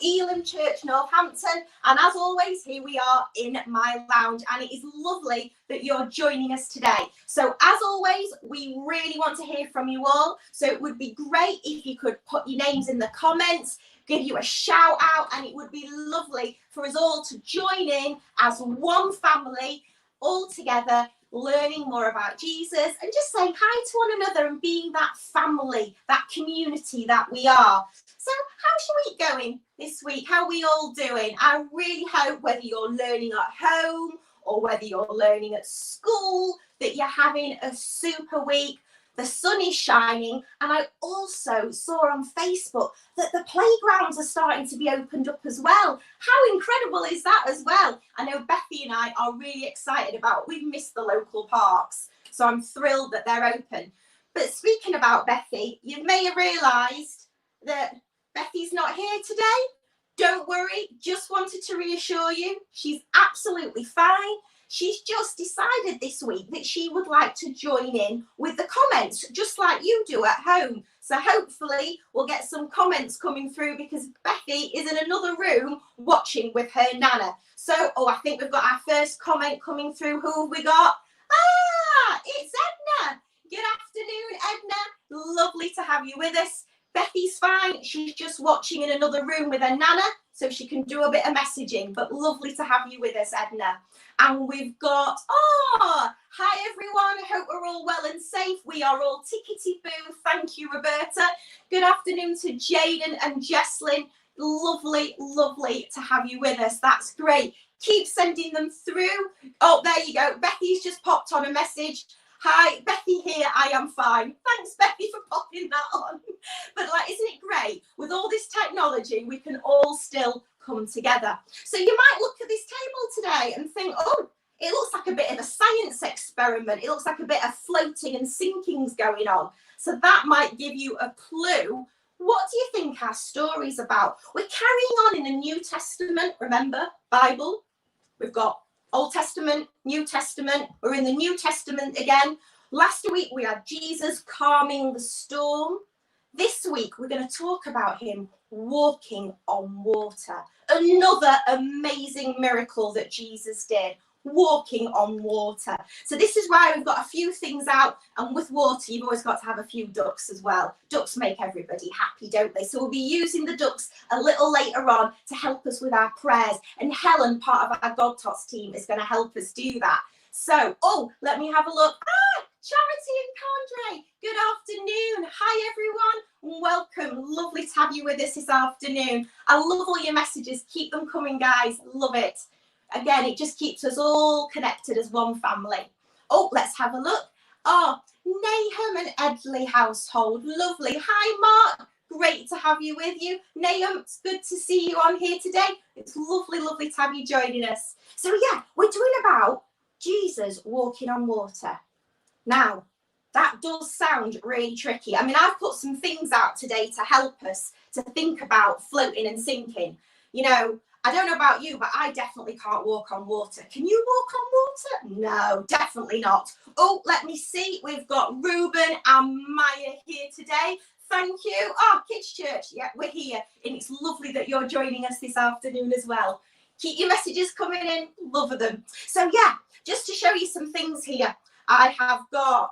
Elim Church, Northampton. And as always, here we are in my lounge, and it is lovely that you're joining us today. So as always, we really want to hear from you all. So it would be great if you could put your names in the comments, give you a shout out, and it would be lovely for us all to join in as one family, all together, learning more about Jesus and just saying hi to one another and being that family, that community that we are. So how's your week going this week? How are we all doing? I really hope whether you're learning at home or whether you're learning at school, that you're having a super week. The sun is shining, and I also saw on Facebook that the playgrounds are starting to be opened up as well. How incredible is that as well? I know Bethy and I are really excited about it. We've missed the local parks, so I'm thrilled that they're open. But speaking about Bethy, you may have realised that Bethy's not here today. Don't worry, just wanted to reassure you, she's absolutely fine. She's just decided this week that she would like to join in with the comments, just like you do at home. So hopefully we'll get some comments coming through because Bethy is in another room watching with her Nana. So, I think we've got our first comment coming through. Who have we got? It's Edna. Good afternoon, Edna. Lovely to have you with us. Bethy's fine. She's just watching in another room with her Nana, so she can do a bit of messaging. But lovely to have you with us, Edna. And we've got, hi everyone. I hope we're all well and safe. We are all tickety-boo. Thank you, Roberta. Good afternoon to Jaden and Jesslyn. Lovely, lovely to have you with us. That's great. Keep sending them through. Oh, there you go. Bethy's just popped on a message. Hi, Bethy here. I am fine. Thanks, Bethy, for popping that on. But isn't it great? With all this technology, we can all still come together. So you might look at this table today and think, it looks like a bit of a science experiment. It looks like a bit of floating and sinkings going on. So that might give you a clue. What do you think our story's about? We're carrying on in the New Testament. Remember, Bible. We've got Old Testament, New Testament. We're in the New Testament again. Last week we had Jesus calming the storm. This week we're going to talk about him walking on water. Another amazing miracle that Jesus did, walking on water. So this is why we've got a few things out, and with water you've always got to have a few ducks as well. Ducks make everybody happy, don't they? So we'll be using the ducks a little later on to help us with our prayers, and Helen, part of our God Tots team, is going to help us do that. So let me have a look. Charity and Condre, good afternoon. Hi everyone, welcome. Lovely to have you with us this afternoon. I love all your messages. Keep them coming, guys. Love it. Again, it just keeps us all connected as one family. Let's have a look. Nahum and Edley household. Lovely. Hi, Mark. Great to have you with you. Nahum, it's good to see you on here today. It's lovely, lovely to have you joining us. So yeah, we're doing about Jesus walking on water. Now, that does sound really tricky. I mean, I've put some things out today to help us to think about floating and sinking. You know, I don't know about you, but I definitely can't walk on water. Can you walk on water? No, definitely not. Let me see. We've got Ruben and Maya here today. Thank you. Kids Church. Yeah, we're here. And it's lovely that you're joining us this afternoon as well. Keep your messages coming in. Love them. So yeah, just to show you some things here. I've got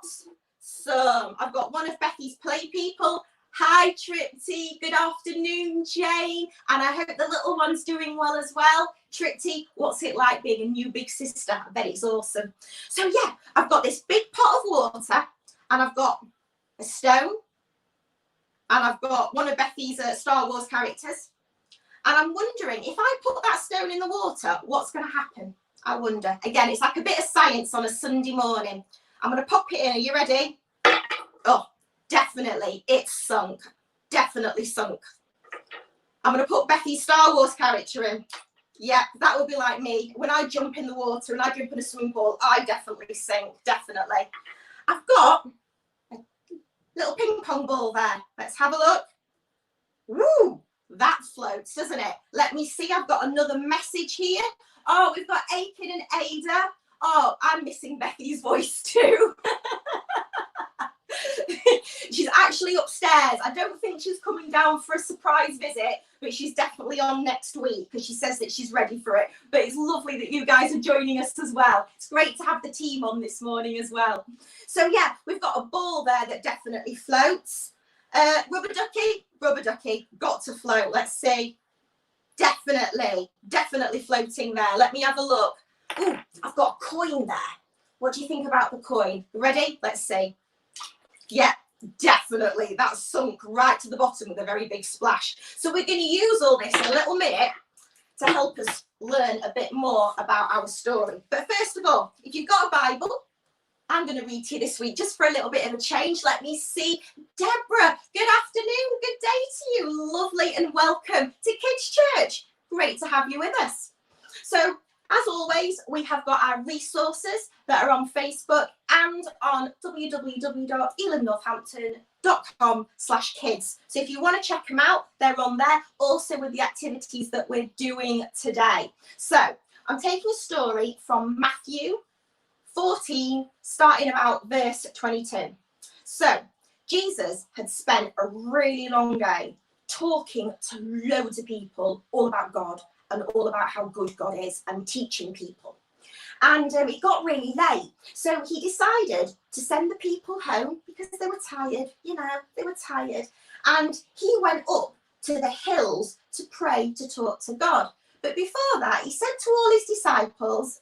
one of Bethy's play people. Hi, Tripty. Good afternoon, Jane. And I hope the little one's doing well as well. Tripty, what's it like being a new big sister? I bet it's awesome. So yeah, I've got this big pot of water, and I've got a stone, and I've got one of Bethy's Star Wars characters. And I'm wondering, if I put that stone in the water, what's going to happen? I wonder. Again, it's like a bit of science on a Sunday morning. I'm going to pop it in. Are you ready? Definitely. It's sunk. Definitely sunk. I'm going to put Bethy's Star Wars character in. Yeah, that would be like me. When I jump in the water and I jump in a swimming pool, I definitely sink. Definitely. I've got a little ping pong ball there. Let's have a look. Woo! That floats, doesn't it? Let me see. I've got another message here. We've got Ecn and Ada. I'm missing Bethy's voice too. She's actually upstairs. I don't think she's coming down for a surprise visit, but she's definitely on next week because she says that she's ready for it. But it's lovely that you guys are joining us as well. It's great to have the team on this morning as well. So yeah, we've got a ball there that definitely floats. Rubber ducky, got to float. Let's see. Definitely floating there. Let me have a look. Ooh, I've got a coin there. What do you think about the coin? Ready? Let's see. Yeah, definitely. That's sunk right to the bottom with a very big splash. So we're going to use all this a little minute to help us learn a bit more about our story. But first of all, if you've got a Bible, I'm going to read to you this week just for a little bit of a change. Let me see. Deborah, good afternoon. Good day to you. Lovely and welcome to Kids Church. Great to have you with us. So, as always, we have got our resources that are on Facebook and on www.elamnorthampton.com/kids. So if you want to check them out, they're on there, also with the activities that we're doing today. So I'm taking a story from Matthew 14, starting about verse 22. So Jesus had spent a really long day talking to loads of people all about God and all about how good God is and teaching people. And it got really late. So he decided to send the people home because they were tired, they were tired. And he went up to the hills to pray, to talk to God. But before that, he said to all his disciples,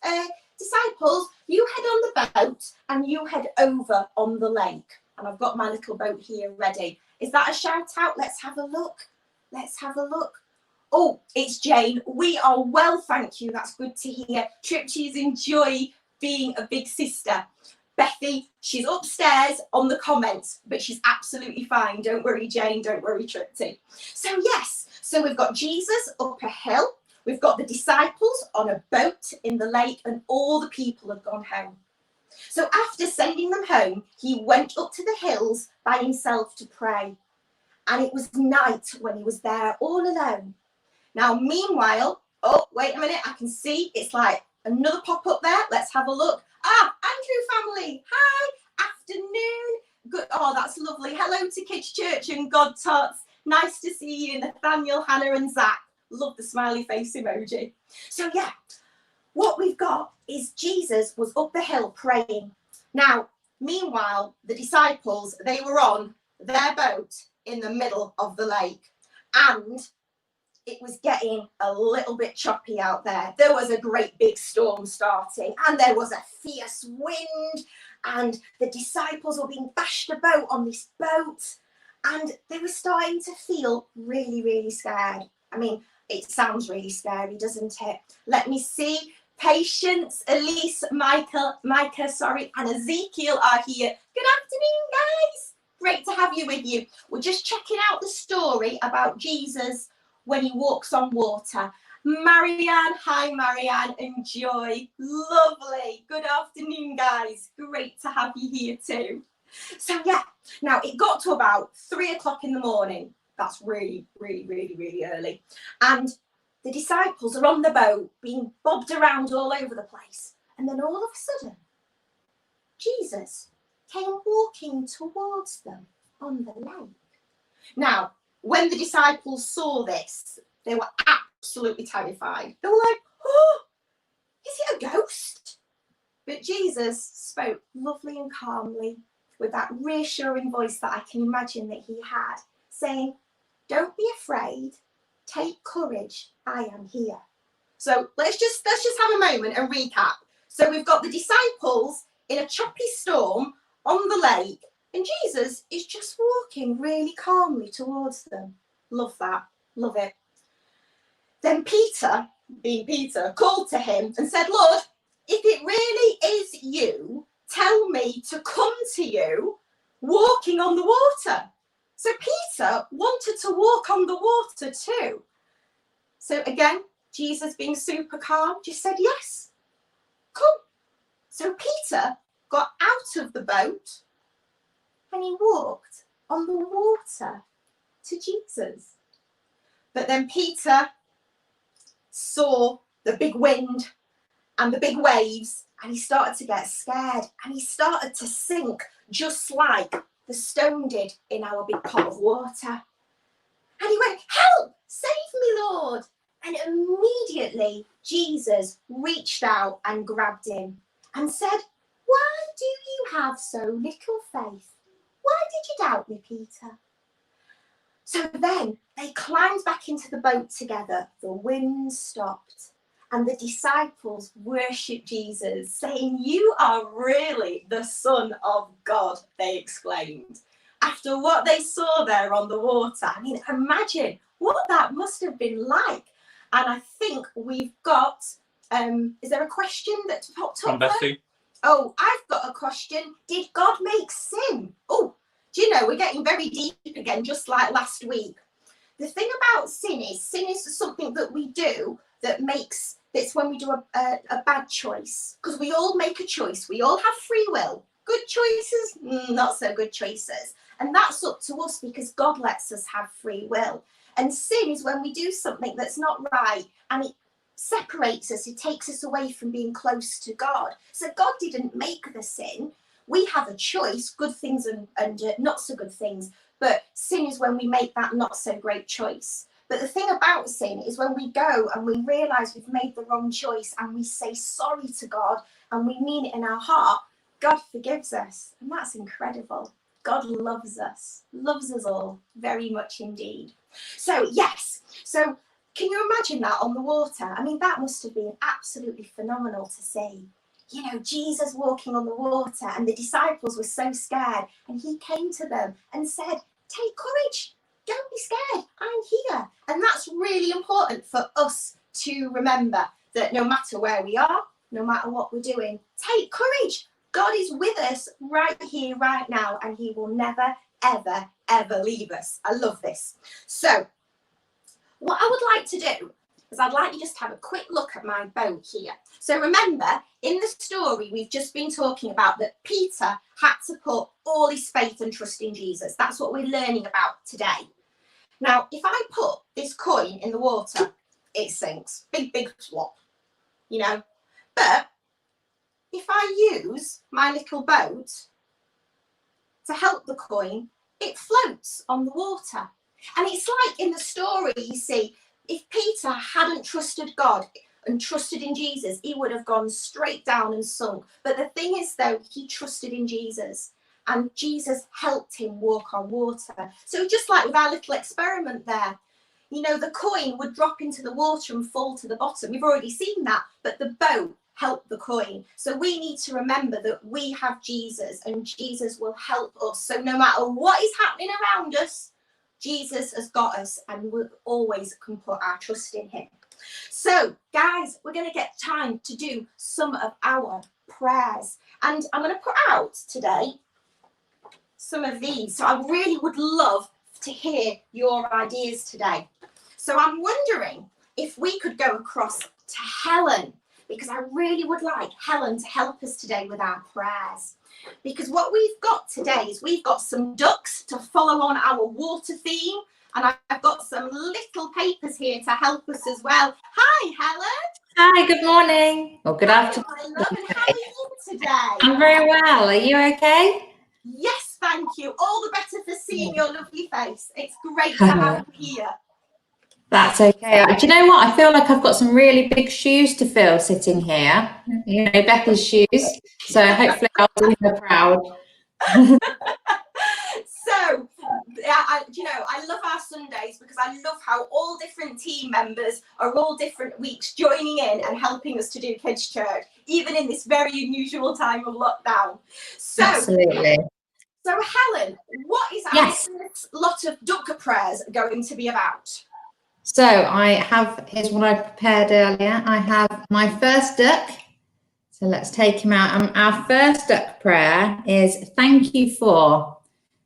disciples, you head on the boat and you head over on the lake. And I've got my little boat here ready. Is that a shout out? Let's have a look. Let's have a look. Oh, it's Jane. We are well, thank you. That's good to hear. Tripty's enjoy being a big sister. Bethy, she's upstairs on the comments, but she's absolutely fine. Don't worry, Jane. Don't worry, Tripty. So yes, so we've got Jesus up a hill. We've got the disciples on a boat in the lake, and all the people have gone home. So after sending them home, he went up to the hills by himself to pray. And it was night when he was there all alone. Now, meanwhile, oh, wait a minute, I can see it's like another pop up there. Let's have a look. Ah, Andrew family. Hi, afternoon. Good. Oh, that's lovely. Hello to Kids Church and God Tots. Nice to see you, Nathaniel, Hannah and Zach. Love the smiley face emoji. So yeah, what we've got is Jesus was up the hill praying. Now, meanwhile, the disciples, they were on their boat in the middle of the lake, and it was getting a little bit choppy out there. There was a great big storm starting, and there was a fierce wind, and the disciples were being bashed about on this boat, and they were starting to feel really, really scared. I mean, it sounds really scary, doesn't it? Let me see. Patience, Elise, Micah, and Ezekiel are here. Good afternoon, guys. Great to have you with you. We're just checking out the story about Jesus when he walks on water. Marianne, hi Marianne, enjoy. Lovely. Good afternoon, guys. Great to have you here too. So yeah, now it got to about 3 o'clock in the morning. That's really, really, really, really early. And the disciples are on the boat being bobbed around all over the place. And then all of a sudden, Jesus came walking towards them on the lake. Now, when the disciples saw this, they were absolutely terrified. They were like, oh, is it a ghost? But Jesus spoke lovely and calmly with that reassuring voice that I can imagine that he had, saying, don't be afraid, take courage, I am here. So let's just have a moment and recap. So we've got the disciples in a choppy storm on the lake, and Jesus is just walking really calmly towards them. Love that. Love it. Then Peter, being Peter, called to him and said, Lord, if it really is you, tell me to come to you walking on the water. So Peter wanted to walk on the water too. So again, Jesus being super calm, just said, yes, come. So Peter got out of the boat and he walked on the water to Jesus. But then Peter saw the big wind and the big waves, and he started to get scared, and he started to sink just like the stone did in our big pot of water. And he went, "Help! Save me, Lord!" And immediately Jesus reached out and grabbed him and said, "Why do you have so little faith? Why did you doubt me, Peter?" So then they climbed back into the boat together. The wind stopped and the disciples worshipped Jesus, saying, "You are really the Son of God," they exclaimed. After what they saw there on the water, I mean, imagine what that must have been like. And I think we've got, is there a question that popped up? From Bethy. Oh, I've got a question. Did God make sin? Oh, do you know, we're getting very deep again, just like last week. The thing about sin is something that we do that makes, it's when we do a bad choice. Because we all make a choice. We all have free will. Good choices, not so good choices. And that's up to us because God lets us have free will. And sin is when we do something that's not right and it separates us, it takes us away from being close to God. So God didn't make the sin. We have a choice, good things and not so good things. But sin is when we make that not so great choice. But the thing about sin is when we go and we realise we've made the wrong choice and we say sorry to God and we mean it in our heart, God forgives us. And that's incredible. God loves us all very much indeed. So yes, so can you imagine that on the water? I mean, that must have been absolutely phenomenal to see. You know, Jesus walking on the water and the disciples were so scared and he came to them and said, "Take courage, don't be scared, I'm here." And that's really important for us to remember, that no matter where we are, no matter what we're doing, take courage. God is with us right here, right now, and he will never, ever, ever leave us. I love this. So what I would like to do is I'd like you just to have a quick look at my boat here. So remember, in the story, we've just been talking about that Peter had to put all his faith and trust in Jesus. That's what we're learning about today. Now, if I put this coin in the water, it sinks. Big, big flop, you know. But if I use my little boat to help the coin, it floats on the water. And it's like in the story, you see, if Peter hadn't trusted God and trusted in Jesus, he would have gone straight down and sunk. But the thing is, though, he trusted in Jesus and Jesus helped him walk on water. So just like with our little experiment there, you know, the coin would drop into the water and fall to the bottom. We've already seen that, but the boat helped the coin. So we need to remember that we have Jesus and Jesus will help us. So no matter what is happening around us, Jesus has got us and we always can put our trust in him. So guys, we're going to get time to do some of our prayers. And I'm going to put out today some of these. So I really would love to hear your ideas today. So I'm wondering if we could go across to Helen, because I really would like Helen to help us today with our prayers. Because what we've got today is we've got some ducks to follow on our water theme. And I've got some little papers here to help us as well. Hi, Helen. Hi, good morning. Or good afternoon. Hi, my love, and how are you today? I'm very well. Are you okay? Yes, thank you. All the better for seeing your lovely face. It's great to have you here. That's okay. Do you know what? I feel like I've got some really big shoes to fill sitting here. You know, Bethy's shoes. So hopefully I'll do her proud. So, you know, I love our Sundays because I love how all different team members are all different weeks joining in and helping us to do Kids Church, even in this very unusual time of lockdown. So, absolutely. So, Helen, what is our first lot of duck prayers going to be about? So here's what I prepared earlier. I have my first duck. So let's take him out. Our first duck prayer is thank you for.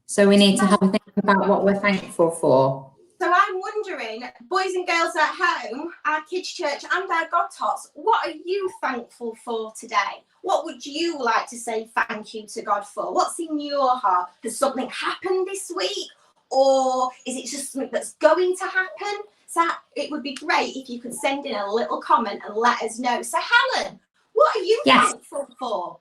So we need to have a think about what we're thankful for. So I'm wondering, boys and girls at home, our Kids Church and our God Tots, what are you thankful for today? What would you like to say thank you to God for? What's in your heart? Has something happened this week? Or is it just something that's going to happen? So it would be great if you could send in a little comment and let us know. So Helen, what are you thankful for?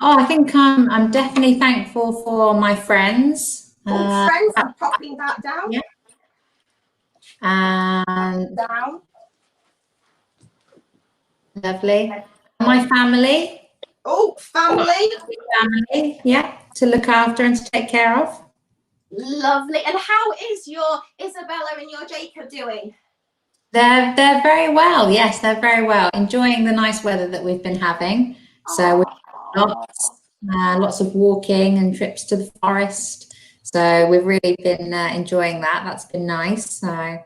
Oh, I think I'm definitely thankful for my friends. Friends, I'm popping that down. Yeah. And Down. lovely. My family. Oh, family. Family, yeah, to look after and to take care of. Lovely. And how is your Isabella and your Jacob doing? They're very well. Yes, they're very well. Enjoying the nice weather that we've been having. So lots of walking and trips to the forest. So we've really been enjoying that. That's been nice. So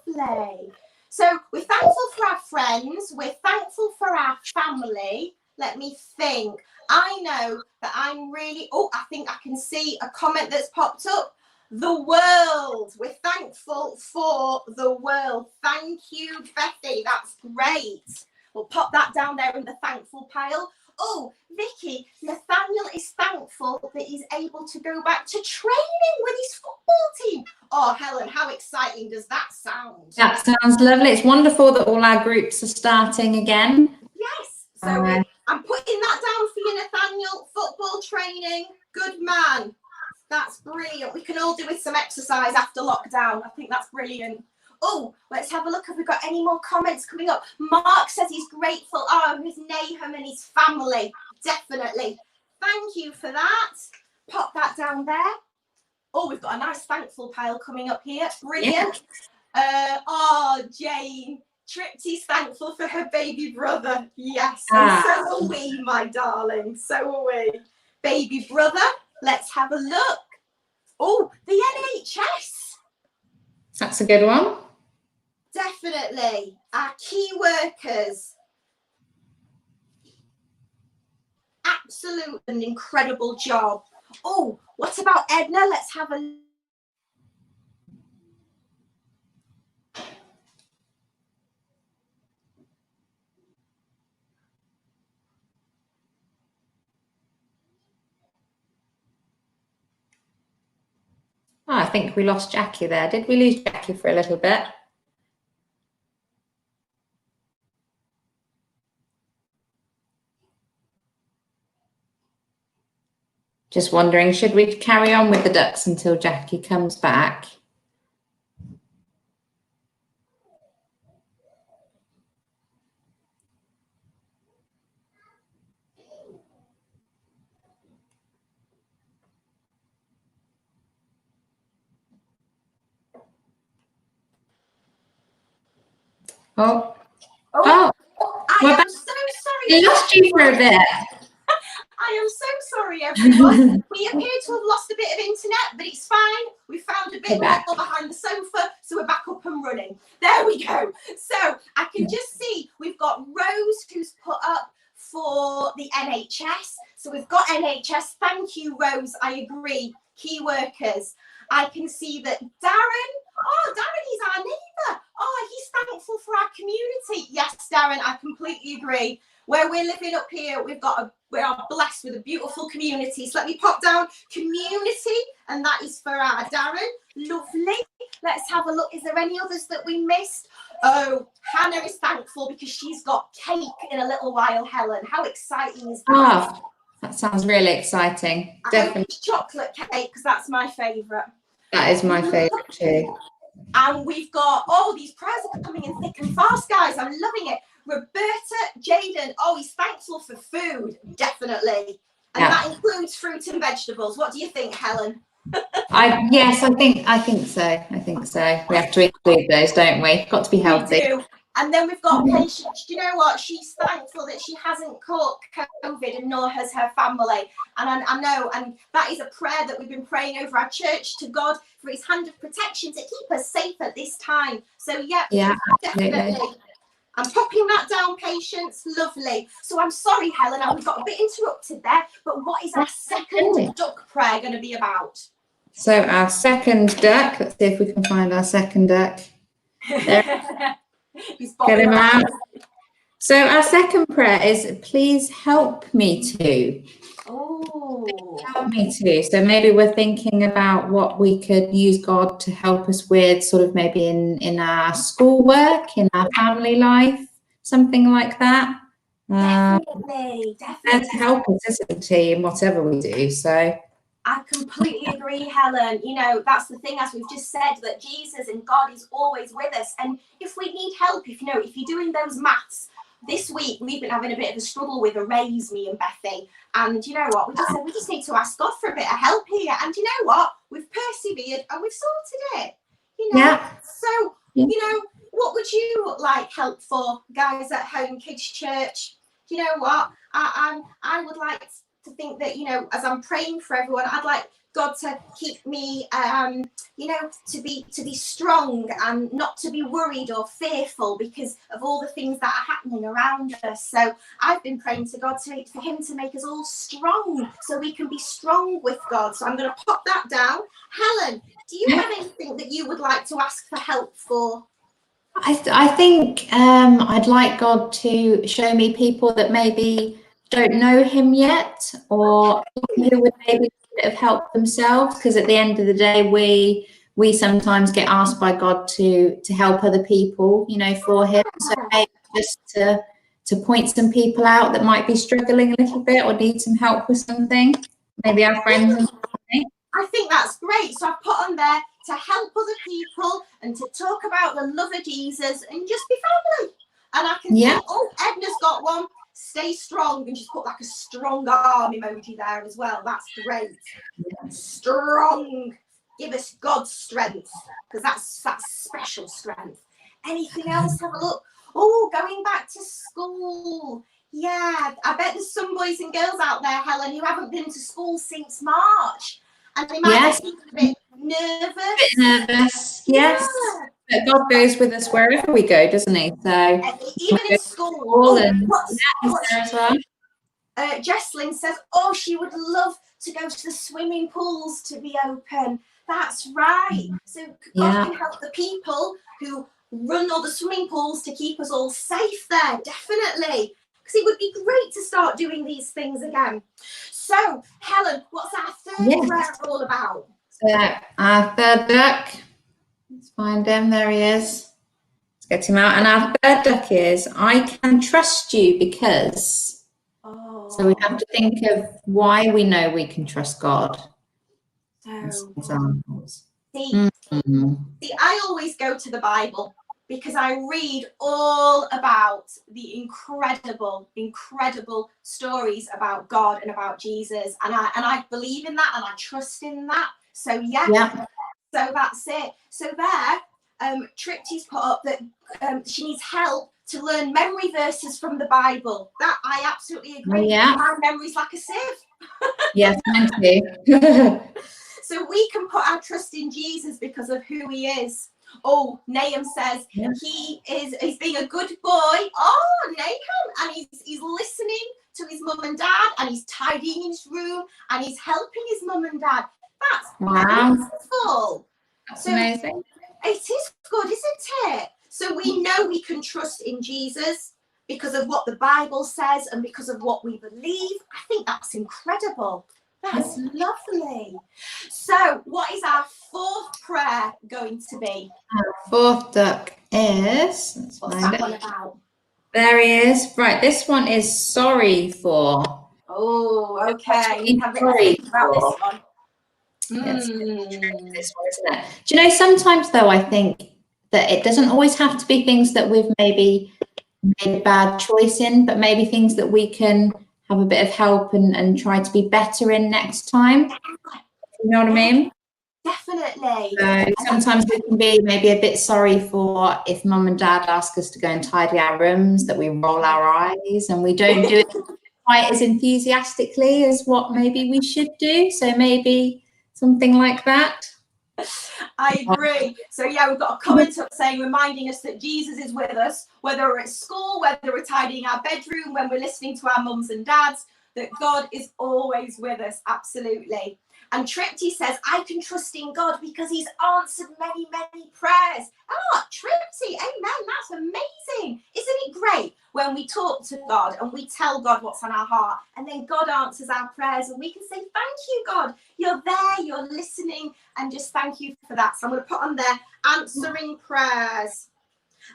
lovely. So we're thankful for our friends. We're thankful for our family. Let me think. I know that I'm really, I think I can see a comment that's popped up. The world. We're thankful for the world. Thank you, Bethy. That's great. We'll pop that down there in the thankful pile. Oh, Vicky, Nathaniel is thankful that he's able to go back to training with his football team. Oh, Helen, how exciting does that sound? that sounds lovely. It's wonderful that all our groups are starting again. Yes. So I'm putting that down for you, Nathaniel. Football training. Good man. That's brilliant. We can all do with some exercise after lockdown. I think that's brilliant. Oh, let's have a look if we've got any more comments coming up. Mark says he's grateful. Oh, his Nahum and his family. Definitely. Thank you for that. Pop that down there. Oh, we've got a nice thankful pile coming up here. Brilliant. Yeah. Jane. Tripty's thankful for her baby brother. Yes. And so are we, my darling. So are we. Baby brother. Let's have a look. Oh, the NHS. That's a good one. Definitely. Our key workers. Absolute and incredible job. Oh, what about Edna? Let's have a look. Oh, I think we lost Jacqui there. Did we lose Jacqui for a little bit? Just wondering, should we carry on with the ducks until Jacqui comes back? Oh. I am so sorry. I lost you for a bit. I am so sorry, everyone. We appear to have lost a bit of internet, but it's fine. We found a bit more behind the sofa, so we're back up and running. There we go. So I can just see we've got Rose who's put up for the NHS. So we've got NHS. Thank you, Rose. I agree. Key workers. I can see that Darren. Oh, Darren, he's our neighbour. Oh, he's thankful for our community. Yes, Darren, I completely agree. Where we're living up here, we are blessed with a beautiful community. So let me pop down community, and that is for our Darren. Lovely. Let's have a look. Is there any others that we missed? Oh, Hannah is thankful because she's got cake in a little while, Helen. How exciting is that? Oh, that sounds really exciting. Definitely. It's chocolate cake because that's my favourite. That is my favourite too. And we've got, these prayers are coming in thick and fast, guys. I'm loving it. Roberta, Jaden, he's thankful for food, definitely. And that includes fruit and vegetables. What do you think, Helen? Yes, I think so. I think so. We have to include those, don't we? Got to be healthy. We do. And then we've got Patience. Do you know what? She's thankful that she hasn't caught COVID, and nor has her family. And I know, and that is a prayer that we've been praying over our church to God for his hand of protection to keep us safe at this time. So yeah, definitely. I'm popping that down, Patience. Lovely. So I'm sorry, Helen, we got a bit interrupted there, but what is our second duck prayer going to be about? So our second duck, let's see if we can find our second duck. Get him out. So our second prayer is, please help me to. Help me to. So maybe we're thinking about what we could use God to help us with, sort of maybe in our schoolwork, in our family life, something like that. Definitely. There to help us, isn't he, in whatever we do. So I completely agree, Helen. You know, that's the thing, as we've just said, that Jesus and God is always with us. And if we need help, if you're doing those maths, this week we've been having a bit of a struggle with arrays, me and Bethy. And you know what? We just said we just need to ask God for a bit of help here. And you know what? We've persevered and we've sorted it. You know. yeah. So, you know, what would you like help for, guys at Ecn Kids Church? You know what? I would like to think that, you know, as I'm praying for everyone, I'd like God to keep me, you know, to be strong and not to be worried or fearful because of all the things that are happening around us. So I've been praying to God for him to make us all strong so we can be strong with God. So I'm going to pop that down. Helen, do you have anything that you would like to ask for help for? I think I'd like God to show me people that maybe don't know him yet, or who would maybe need a bit of help themselves, because at the end of the day we sometimes get asked by God to help other people, you know, for him. So maybe just to point some people out that might be struggling a little bit or need some help with something, maybe our friends and family. I think that's great. So I've put on there to help other people and to talk about the love of Jesus and just be family. And I can think, oh, Edna's got one. Stay strong, and just put like a strong arm emoji there as well. That's great. Strong. Give us God's strength, because that's special strength. Anything else? Have a look. Oh, going back to school. Yeah, I bet there's some boys and girls out there, Helen, who haven't been to school since March. And they might be a bit nervous. Yes. Yeah. But God goes with us wherever we go, doesn't he? So even in school. Jesslyn says, oh, she would love to go to the swimming pools to be open. That's right. So God can help the people who run all the swimming pools to keep us all safe there, definitely. Because it would be great to start doing these things again. So, Helen, what's our third prayer all about? So our third duck, let's find him, there he is. Let's get him out. And our third duck is, I can trust you because. So we have to think of why we know we can trust God. So, examples. See, I always go to the Bible because I read all about the incredible stories about God and about Jesus, and I believe in that and I trust in that. So so that's it. So there, Tripty's put up that she needs help to learn memory verses from the Bible. That I absolutely agree. My memory's like a sieve. Yes, thank you. So we can put our trust in Jesus because of who he is. Oh, Nahum says he's being a good boy. Oh, Nahum, and he's listening to his mum and dad, and he's tidying his room, and he's helping his mum and dad. That's beautiful. That's amazing. It is good, isn't it? So we know we can trust in Jesus because of what the Bible says and because of what we believe. I think that's incredible. That's lovely. So what is our fourth prayer going to be? Our fourth duck is, what's that one about? There he is. Right, this one is sorry for. Oh, okay. Have a think about this one. This one, isn't it? Do you know, sometimes though I think that it doesn't always have to be things that we've maybe made a bad choice in, but maybe things that we can have a bit of help and try to be better in next time. You know what I mean? Definitely. So sometimes we can be maybe a bit sorry for if mum and dad ask us to go and tidy our rooms, that we roll our eyes and we don't do it quite as enthusiastically as what maybe we should do. So maybe something like that. I agree. So yeah, we've got a comment up saying, reminding us that Jesus is with us, whether we're at school, whether we're tidying our bedroom, when we're listening to our mums and dads, that God is always with us. Absolutely. And Tripty says, I can trust in God because he's answered many, many prayers. Oh, Tripty, amen. That's amazing. Isn't it great when we talk to God and we tell God what's on our heart, and then God answers our prayers and we can say, thank you, God. You're there, you're listening, and just thank you for that. So I'm going to put on there, answering prayers.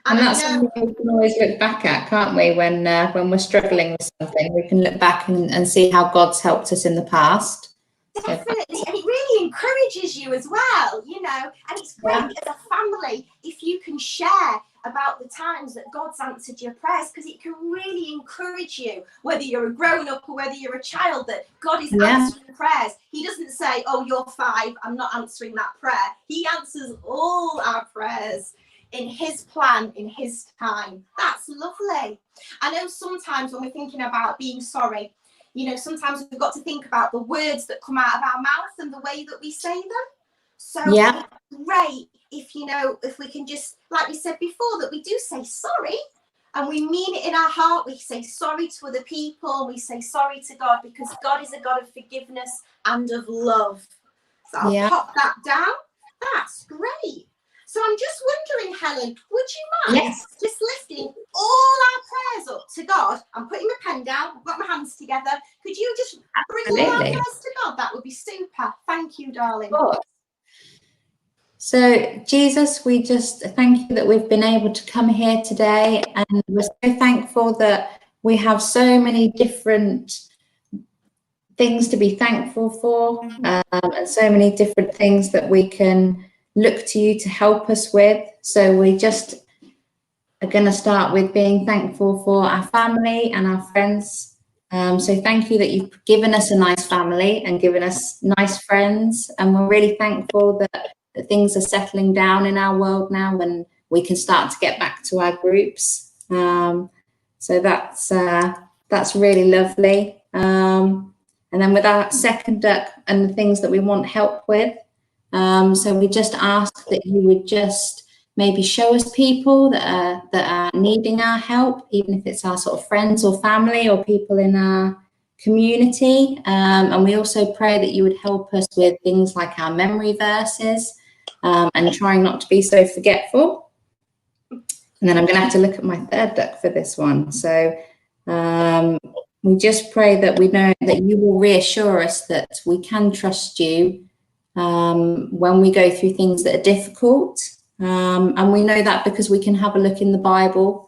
And that's something we can always look back at, can't we? When we're struggling with something, we can look back and see how God's helped us in the past. Definitely, and it really encourages you as well, you know, and it's great as a family if you can share about the times that God's answered your prayers, because it can really encourage you, whether you're a grown-up or whether you're a child, that God is answering prayers. He doesn't say, oh, you're 5, I'm not answering that prayer. He answers all our prayers in his plan, in his time. That's lovely. I know sometimes when we're thinking about being sorry, you know, sometimes we've got to think about the words that come out of our mouth and the way that we say them. So it's great if, you know, if we can just, like we said before, that we do say sorry and we mean it in our heart. We say sorry to other people. We say sorry to God, because God is a God of forgiveness and of love. So I'll pop that down. That's great. So I'm just wondering, Helen, would you mind just lifting all our prayers up to God? I'm putting my pen down. I've got my hands together. Could you just bring all our prayers to God? That would be super. Thank you, darling. So, Jesus, we just thank you that we've been able to come here today, and we're so thankful that we have so many different things to be thankful for, and so many different things that we can look to you to help us with. So we just are going to start with being thankful for our family and our friends. So thank you that you've given us a nice family and given us nice friends, and we're really thankful that things are settling down in our world now, when we can start to get back to our groups. So that's really lovely. And then with our second duck and the things that we want help with, so we just ask that you would just maybe show us people that are needing our help, even if it's our sort of friends or family or people in our community. And we also pray that you would help us with things like our memory verses, and trying not to be so forgetful. And then I'm going to have to look at my third duck for this one. So we just pray that we know that you will reassure us that we can trust you when we go through things that are difficult. And we know that because we can have a look in the Bible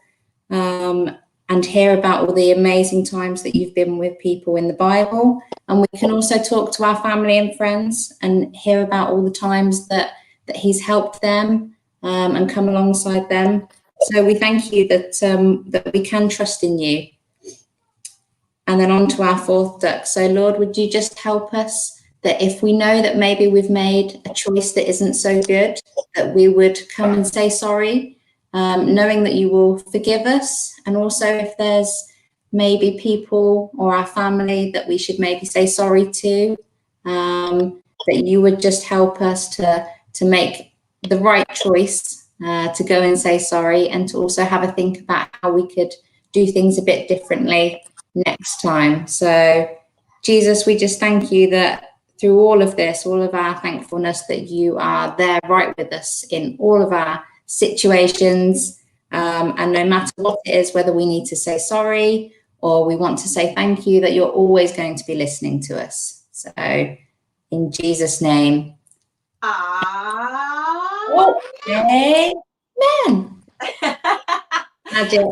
and hear about all the amazing times that you've been with people in the Bible. And we can also talk to our family and friends and hear about all the times that he's helped them and come alongside them. So we thank you that we can trust in you. And then on to our fourth duck. So Lord, would you just help us that if we know that maybe we've made a choice that isn't so good, that we would come and say sorry, knowing that you will forgive us. And also if there's maybe people or our family that we should maybe say sorry to, that you would just help us to make the right choice, to go and say sorry, and to also have a think about how we could do things a bit differently next time. So Jesus, we just thank you that through all of this, all of our thankfulness, that you are there right with us in all of our situations, and no matter what it is, whether we need to say sorry or we want to say thank you, that you're always going to be listening to us. So in Jesus' name. Amen. Magic.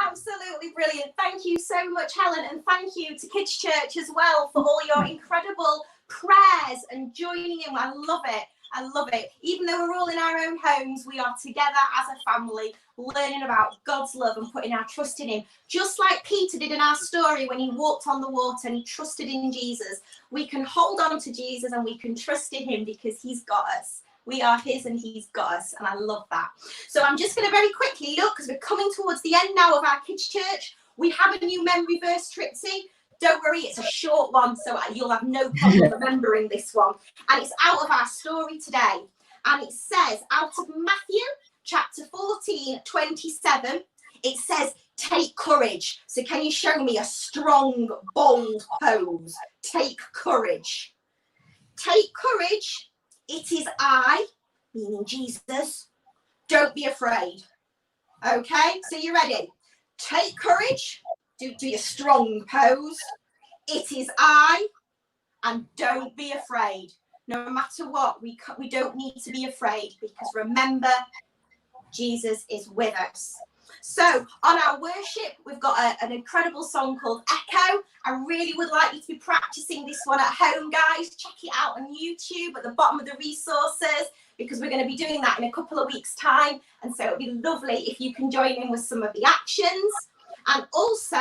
Absolutely brilliant. Thank you so much, Helen, and thank you to Kids Church as well for all your incredible prayers and joining in. I love it. I love it. Even though we're all in our own homes, we are together as a family, learning about God's love and putting our trust in him. Just like Peter did in our story when he walked on the water and he trusted in Jesus, we can hold on to Jesus and we can trust in him because he's got us. We are his and he's got us, and I love that. So I'm just going to very quickly look, because we're coming towards the end now of our Kids Church. We have a new memory verse, Trixie. Don't worry, it's a short one, so you'll have no problem remembering this one. And it's out of our story today. And it says, out of Matthew chapter 14:27, it says, take courage. So can you show me a strong, bold pose? Take courage. Take courage. It is I, meaning Jesus. Don't be afraid. Okay, so you ready? Take courage. Do your strong pose. It is I, and don't be afraid. No matter what, we don't need to be afraid, because remember, Jesus is with us. So on our worship, we've got an incredible song called Echo. I really would like you to be practicing this one at home, guys. Check it out on YouTube at the bottom of the resources, because we're going to be doing that in a couple of weeks' time. And so it'll be lovely if you can join in with some of the actions. And also,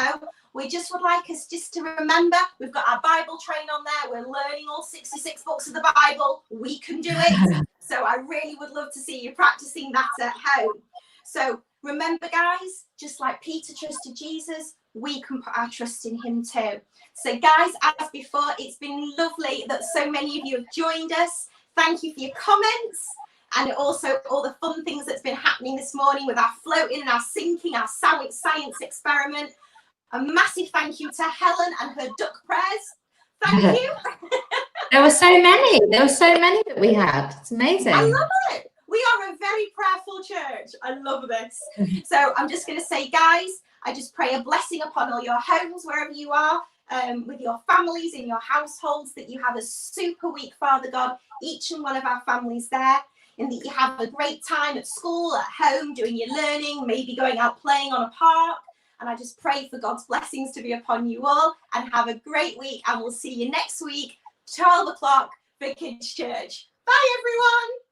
we just would like us just to remember, we've got our Bible train on there. We're learning all 66 books of the Bible. We can do it. So I really would love to see you practicing that at home. So remember, guys, just like Peter trusted Jesus, we can put our trust in him too. So guys, as before, it's been lovely that so many of you have joined us. Thank you for your comments, and also all the fun things that's been happening this morning with our floating and our sinking, our science experiment. A massive thank you to Helen and her duck prayers. Thank you. There were so many. There were so many that we had. It's amazing. I love it. We are a very prayerful church. I love this. So I'm just going to say, guys, I just pray a blessing upon all your homes, wherever you are, with your families, in your households, that you have a super week, Father God, each and one of our families there, and that you have a great time at school, at home, doing your learning, maybe going out playing on a park. And I just pray for God's blessings to be upon you all, and have a great week. And we'll see you next week, 12 o'clock for Kids Church. Bye, everyone.